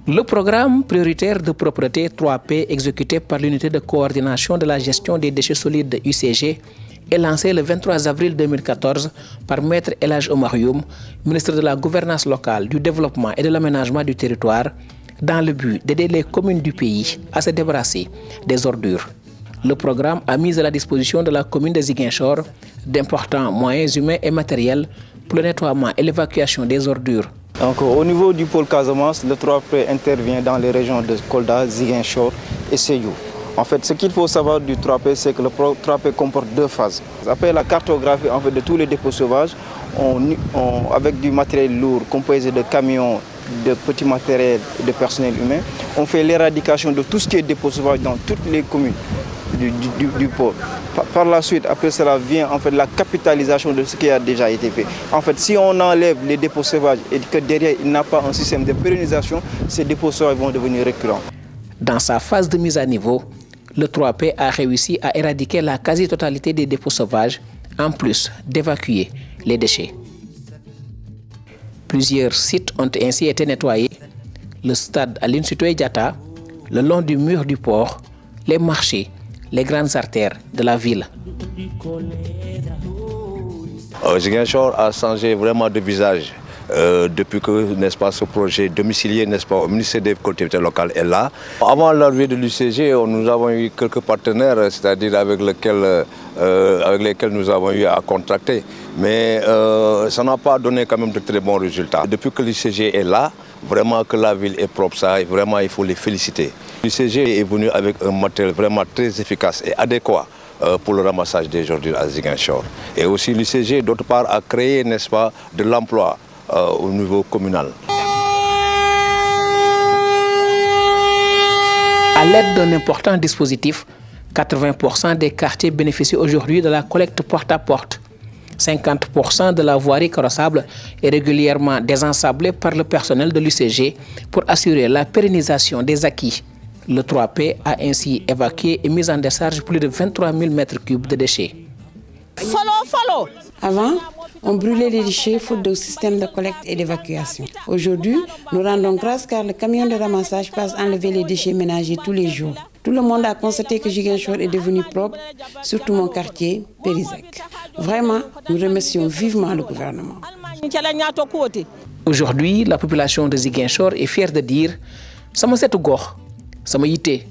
Le programme prioritaire de propreté 3P exécuté par l'unité de coordination de la gestion des déchets solides UCG est lancé le 23 avril 2014 par Maître El Hadj Omar Youm, ministre de la Gouvernance locale, du Développement et de l'Aménagement du territoire, dans le but d'aider les communes du pays à se débarrasser des ordures. Le programme a mis à la disposition de la commune de Ziguinchor d'importants moyens humains et matériels pour le nettoiement et l'évacuation des ordures. Donc, au niveau du pôle Casamance, le 3P intervient dans les régions de Kolda, Ziguinchor et Sédhiou. En fait, ce qu'il faut savoir du 3P, c'est que le 3P comporte deux phases. Après la cartographie de tous les dépôts sauvages, avec du matériel lourd composé de camions, de petits matériels et de personnel humain, on fait l'éradication de tout ce qui est dépôt sauvage dans toutes les communes du pôle. Par la suite, après cela vient la capitalisation de ce qui a déjà été fait. En fait, si on enlève les dépôts sauvages et que derrière il n'y a pas un système de pérennisation, ces dépôts sauvages vont devenir récurrents. Dans sa phase de mise à niveau, le 3P a réussi à éradiquer la quasi-totalité des dépôts sauvages, en plus d'évacuer les déchets. Plusieurs sites ont ainsi été nettoyés. Le stade Aline Sitoé Diatta, le long du mur du port, les marchés, les grandes artères de la ville. Ziguinchor a changé vraiment de visage depuis que, n'est-ce pas, ce projet domicilié, n'est-ce pas, au ministère des collectivités locales est là. Avant l'arrivée de l'UCG, nous avons eu quelques partenaires, c'est-à-dire avec lesquels nous avons eu à contracter. Mais ça n'a pas donné quand même de très bons résultats. Depuis que l'UCG est là, vraiment que la ville est propre, ça, vraiment il faut les féliciter. L'UCG est venu avec un matériel vraiment très efficace et adéquat pour le ramassage des ordures à Ziguinchor. Et aussi l'UCG, d'autre part, a créé, n'est-ce pas, de l'emploi au niveau communal. À l'aide d'un important dispositif, 80% des quartiers bénéficient aujourd'hui de la collecte porte-à-porte. 50% de la voirie carrossable est régulièrement désensablée par le personnel de l'UCG pour assurer la pérennisation des acquis. Le 3P a ainsi évacué et mis en décharge plus de 23 000 m3 de déchets. Avant, on brûlait les déchets faute de système de collecte et d'évacuation. Aujourd'hui, nous rendons grâce car le camion de ramassage passe enlever les déchets ménagers tous les jours. Tout le monde a constaté que Ziguinchor est devenu propre, surtout mon quartier, Périzec. Vraiment, nous remercions vivement le gouvernement. Aujourd'hui, la population de Ziguinchor est fière de dire « Sama setu gox, sama yité ».